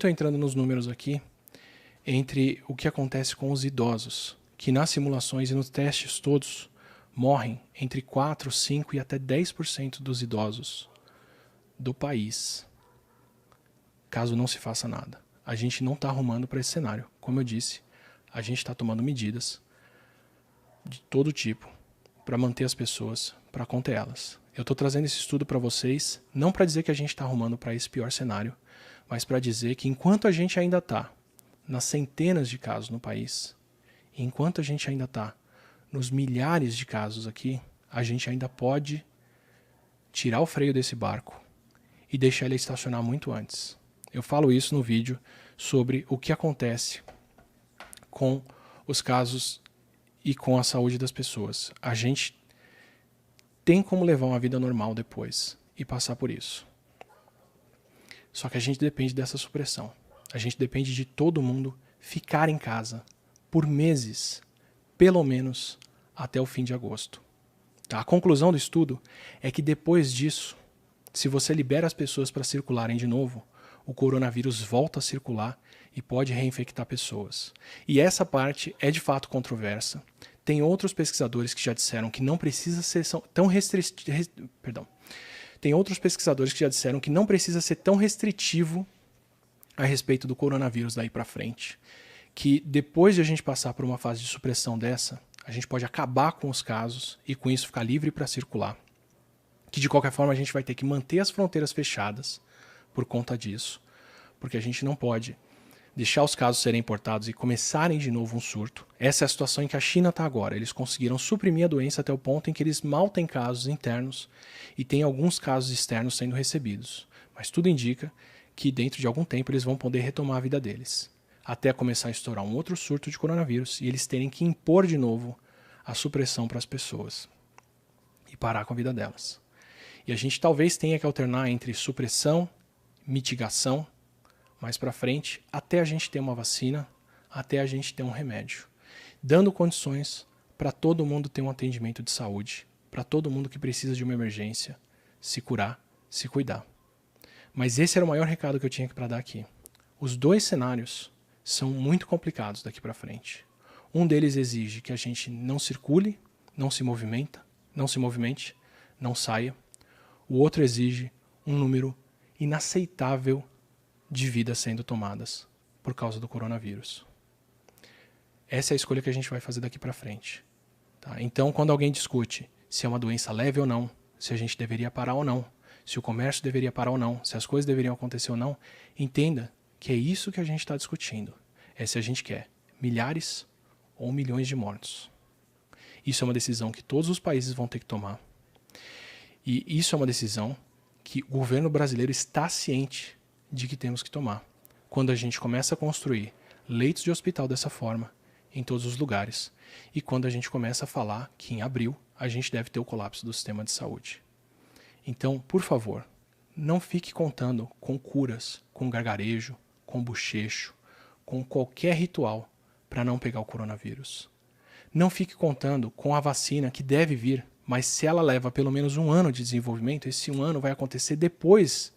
estou entrando nos números aqui, entre o que acontece com os idosos, que nas simulações e nos testes todos morrem entre 4, 5 e até 10% dos idosos do país, caso não se faça nada. A gente não está arrumando para esse cenário. Como eu disse, a gente está tomando medidas de todo tipo para manter as pessoas, para conter elas. Eu estou trazendo esse estudo para vocês, não para dizer que a gente está arrumando para esse pior cenário, mas para dizer que enquanto a gente ainda está nas centenas de casos no país, enquanto a gente ainda está nos milhares de casos aqui, a gente ainda pode tirar o freio desse barco e deixar ele estacionar muito antes. Eu falo isso no vídeo sobre o que acontece com os casos e com a saúde das pessoas. A gente tem como levar uma vida normal depois e passar por isso. Só que a gente depende dessa supressão. A gente depende de todo mundo ficar em casa por meses, pelo menos até o fim de agosto. Tá? A conclusão do estudo é que depois disso, se você libera as pessoas para circularem de novo, o coronavírus volta a circular e pode reinfectar pessoas. E essa parte é de fato controversa. Tem outros pesquisadores que já disseram que não precisa ser tão restritivo. Tem outros pesquisadores que já disseram que não precisa ser tão restritivo a respeito do coronavírus daí para frente. Que depois de a gente passar por uma fase de supressão dessa, a gente pode acabar com os casos e com isso ficar livre para circular. Que de qualquer forma a gente vai ter que manter as fronteiras fechadas por conta disso, porque a gente não pode deixar os casos serem importados e começarem de novo um surto. Essa é a situação em que a China está agora. Eles conseguiram suprimir a doença até o ponto em que eles mal têm casos internos e tem alguns casos externos sendo recebidos. Mas tudo indica que dentro de algum tempo eles vão poder retomar a vida deles, até começar a estourar um outro surto de coronavírus e eles terem que impor de novo a supressão para as pessoas e parar com a vida delas. E a gente talvez tenha que alternar entre supressão, mitigação, mais para frente, até a gente ter uma vacina, até a gente ter um remédio, dando condições para todo mundo ter um atendimento de saúde, para todo mundo que precisa de uma emergência, se curar, se cuidar. Mas esse era o maior recado que eu tinha para dar aqui. Os dois cenários são muito complicados daqui para frente. Um deles exige que a gente não circule, não se movimente, não saia. O outro exige um número inaceitável de vidas sendo tomadas por causa do coronavírus. Essa é a escolha que a gente vai fazer daqui para frente. Tá? Então, quando alguém discute se é uma doença leve ou não, se a gente deveria parar ou não, se o comércio deveria parar ou não, se as coisas deveriam acontecer ou não, entenda que é isso que a gente está discutindo. É se a gente quer milhares ou milhões de mortos. Isso é uma decisão que todos os países vão ter que tomar. E isso é uma decisão que o governo brasileiro está ciente de que temos que tomar. Quando a gente começa a construir leitos de hospital dessa forma, em todos os lugares, e quando a gente começa a falar que em abril a gente deve ter o colapso do sistema de saúde. Então, por favor, não fique contando com curas, com gargarejo, com bochecho, com qualquer ritual para não pegar o coronavírus. Não fique contando com a vacina que deve vir, mas se ela leva pelo menos 1 ano de desenvolvimento, esse 1 ano vai acontecer depois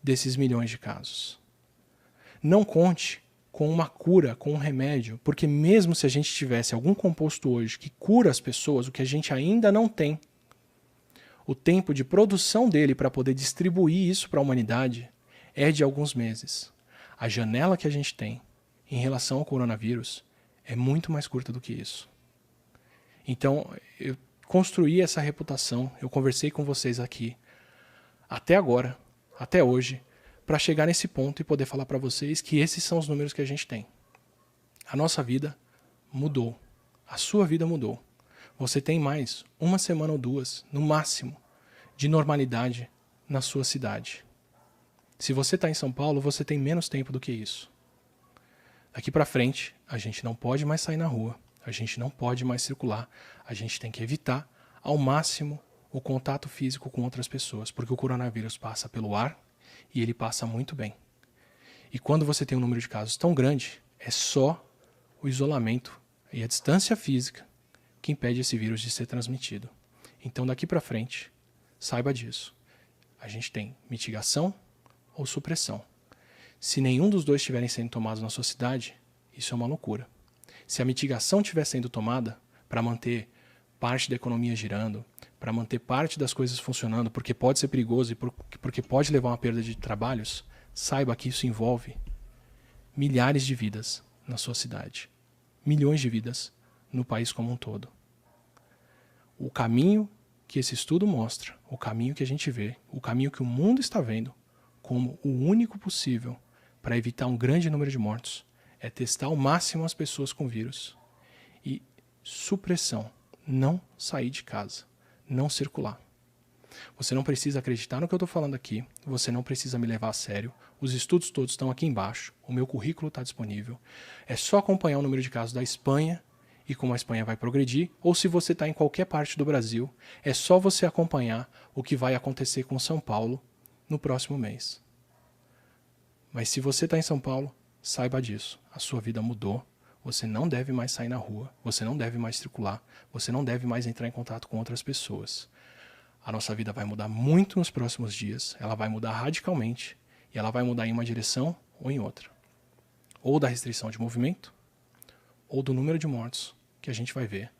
desses milhões de casos. Não conte com uma cura, com um remédio, porque mesmo se a gente tivesse algum composto hoje que cura as pessoas, o que a gente ainda não tem, o tempo de produção dele para poder distribuir isso para a humanidade é de alguns meses. A janela que a gente tem em relação ao coronavírus é muito mais curta do que isso. Então, eu construí essa reputação, eu conversei com vocês aqui, até agora, até hoje, para chegar nesse ponto e poder falar para vocês que esses são os números que a gente tem. A nossa vida mudou. A sua vida mudou. Você tem mais 1 semana ou 2, no máximo, de normalidade na sua cidade. Se você está em São Paulo, você tem menos tempo do que isso. Daqui para frente, a gente não pode mais sair na rua, a gente não pode mais circular, a gente tem que evitar ao máximo o contato físico com outras pessoas, porque o coronavírus passa pelo ar e ele passa muito bem. E quando você tem um número de casos tão grande, é só o isolamento e a distância física que impede esse vírus de ser transmitido. Então, daqui para frente, saiba disso. A gente tem mitigação ou supressão. Se nenhum dos dois estiverem sendo tomados na sua cidade, isso é uma loucura. Se a mitigação estiver sendo tomada para manter parte da economia girando, para manter parte das coisas funcionando, porque pode ser perigoso e porque pode levar a uma perda de trabalhos, saiba que isso envolve milhares de vidas na sua cidade, milhões de vidas no país como um todo. O caminho que esse estudo mostra, o caminho que a gente vê, o caminho que o mundo está vendo como o único possível para evitar um grande número de mortos é testar ao máximo as pessoas com vírus e supressão, não sair de casa, não circular. Você não precisa acreditar no que eu estou falando aqui, você não precisa me levar a sério, os estudos todos estão aqui embaixo, o meu currículo está disponível, é só acompanhar o número de casos da Espanha e como a Espanha vai progredir, ou se você está em qualquer parte do Brasil, é só você acompanhar o que vai acontecer com São Paulo no próximo mês. Mas se você está em São Paulo, saiba disso, a sua vida mudou, você não deve mais sair na rua, você não deve mais circular, você não deve mais entrar em contato com outras pessoas. A nossa vida vai mudar muito nos próximos dias, ela vai mudar radicalmente e ela vai mudar em uma direção ou em outra. Ou da restrição de movimento, ou do número de mortos que a gente vai ver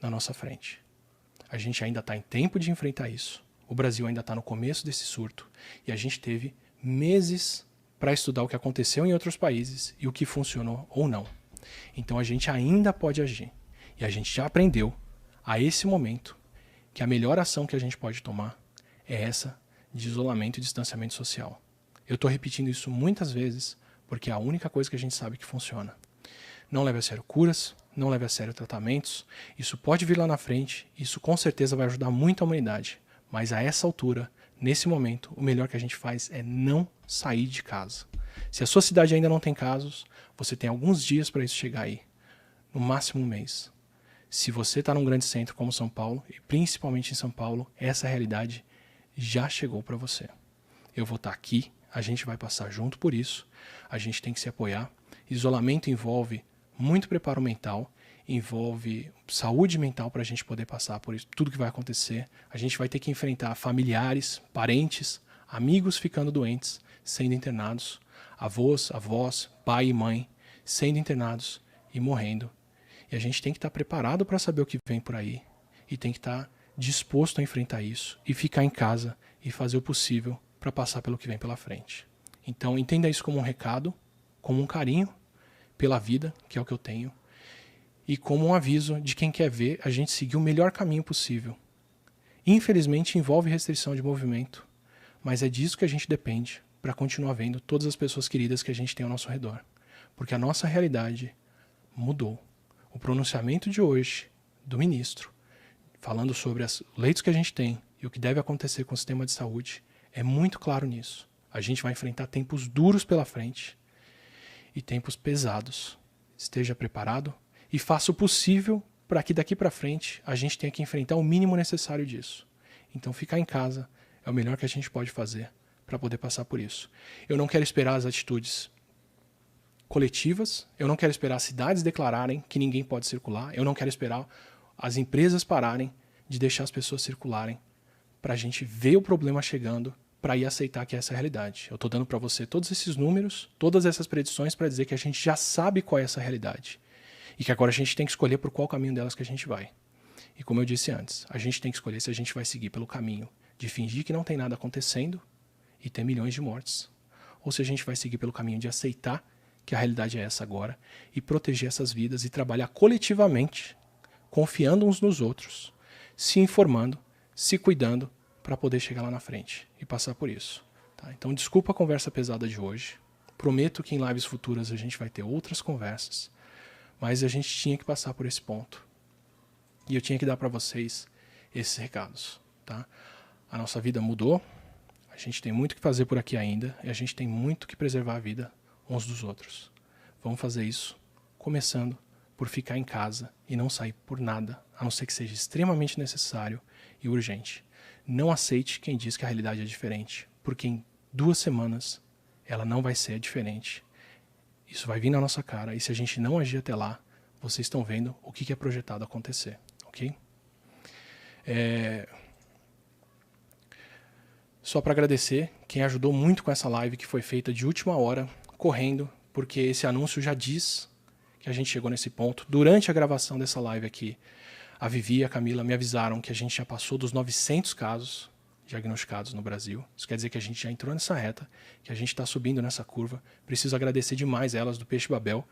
na nossa frente. A gente ainda está em tempo de enfrentar isso. O Brasil ainda está no começo desse surto e a gente teve meses para estudar o que aconteceu em outros países e o que funcionou ou não. Então a gente ainda pode agir. E a gente já aprendeu, a esse momento, que a melhor ação que a gente pode tomar é essa de isolamento e distanciamento social. Eu estou repetindo isso muitas vezes porque é a única coisa que a gente sabe que funciona. Não leve a sério curas, não leve a sério tratamentos, isso pode vir lá na frente, isso com certeza vai ajudar muito a humanidade, mas a essa altura, nesse momento, o melhor que a gente faz é não sair de casa. Se a sua cidade ainda não tem casos, você tem alguns dias para isso chegar aí, no máximo um mês. Se você está num grande centro como São Paulo, e principalmente em São Paulo, essa realidade já chegou para você. Eu vou estar aqui, a gente vai passar junto por isso, a gente tem que se apoiar. Isolamento envolve muito preparo mental, envolve saúde mental para a gente poder passar por isso, tudo que vai acontecer. A gente vai ter que enfrentar familiares, parentes, amigos ficando doentes, sendo internados, avós, pai e mãe sendo internados e morrendo. E a gente tem que estar preparado para saber o que vem por aí e tem que estar disposto a enfrentar isso e ficar em casa e fazer o possível para passar pelo que vem pela frente. Então entenda isso como um recado, como um carinho pela vida, que é o que eu tenho, e como um aviso de quem quer ver a gente seguir o melhor caminho possível. Infelizmente envolve restrição de movimento, mas é disso que a gente depende para continuar vendo todas as pessoas queridas que a gente tem ao nosso redor. Porque a nossa realidade mudou. O pronunciamento de hoje do ministro, falando sobre os leitos que a gente tem e o que deve acontecer com o sistema de saúde, é muito claro nisso. A gente vai enfrentar tempos duros pela frente e tempos pesados. Esteja preparado e faça o possível para que daqui para frente a gente tenha que enfrentar o mínimo necessário disso. Então ficar em casa é o melhor que a gente pode fazer para poder passar por isso. Eu não quero esperar as atitudes coletivas, eu não quero esperar as cidades declararem que ninguém pode circular, eu não quero esperar as empresas pararem de deixar as pessoas circularem para a gente ver o problema chegando, para ir aceitar que essa é a realidade. Eu estou dando para você todos esses números, todas essas predições para dizer que a gente já sabe qual é essa realidade e que agora a gente tem que escolher por qual caminho delas que a gente vai. E como eu disse antes, a gente tem que escolher se a gente vai seguir pelo caminho de fingir que não tem nada acontecendo e ter milhões de mortes, ou se a gente vai seguir pelo caminho de aceitar que a realidade é essa agora e proteger essas vidas e trabalhar coletivamente, confiando uns nos outros, se informando, se cuidando para poder chegar lá na frente e passar por isso. Tá? Então desculpa a conversa pesada de hoje, prometo que em lives futuras a gente vai ter outras conversas, mas a gente tinha que passar por esse ponto e eu tinha que dar para vocês esses recados. Tá? A nossa vida mudou, a gente tem muito que fazer por aqui ainda e a gente tem muito que preservar a vida uns dos outros. Vamos fazer isso começando por ficar em casa e não sair por nada, a não ser que seja extremamente necessário e urgente. Não aceite quem diz que a realidade é diferente, porque em 2 semanas ela não vai ser diferente. Isso vai vir na nossa cara e se a gente não agir até lá, vocês estão vendo o que é projetado acontecer, ok? Só para agradecer quem ajudou muito com essa live que foi feita de última hora, correndo, porque esse anúncio já diz que a gente chegou nesse ponto. Durante a gravação dessa live aqui, a Vivi e a Camila me avisaram que a gente já passou dos 900 casos diagnosticados no Brasil. Isso quer dizer que a gente já entrou nessa reta, que a gente está subindo nessa curva. Preciso agradecer demais elas do Peixe Babel,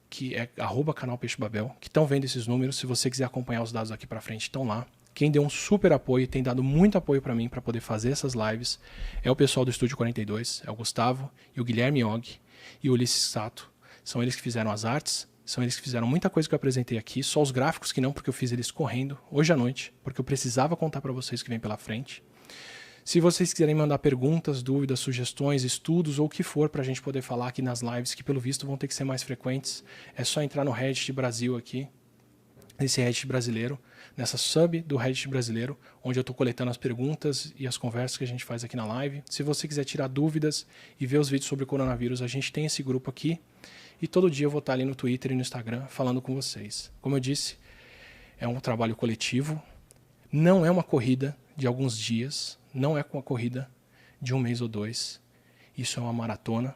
que é @canal Peixe Babel, que estão vendo esses números. Se você quiser acompanhar os dados aqui para frente, estão lá. Quem deu um super apoio, tem dado muito apoio para mim para poder fazer essas lives, é o pessoal do Estúdio 42, é o Gustavo e o Guilherme Og e o Ulisses Sato. São eles que fizeram as artes, são eles que fizeram muita coisa que eu apresentei aqui, só os gráficos que não, porque eu fiz eles correndo hoje à noite, porque eu precisava contar para vocês o que vem pela frente. Se vocês quiserem mandar perguntas, dúvidas, sugestões, estudos ou o que for para a gente poder falar aqui nas lives, que pelo visto vão ter que ser mais frequentes, é só entrar no Reddit Brasil aqui, nesse Reddit brasileiro, nessa sub do Reddit brasileiro, onde eu estou coletando as perguntas e as conversas que a gente faz aqui na live. Se você quiser tirar dúvidas e ver os vídeos sobre o coronavírus, a gente tem esse grupo aqui. E todo dia eu vou estar ali no Twitter e no Instagram falando com vocês. Como eu disse, é um trabalho coletivo, não é uma corrida de alguns dias, não é uma corrida de um mês ou dois. Isso é uma maratona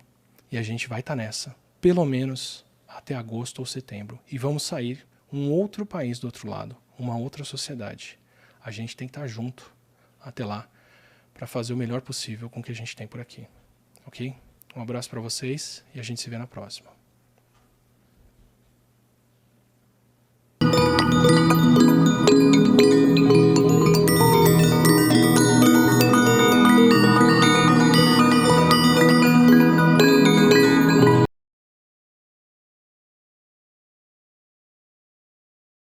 e a gente vai estar nessa, pelo menos até agosto ou setembro. E vamos sair um outro país do outro lado, uma outra sociedade. A gente tem que estar junto até lá para fazer o melhor possível com o que a gente tem por aqui. Ok? Um abraço para vocês e a gente se vê na próxima.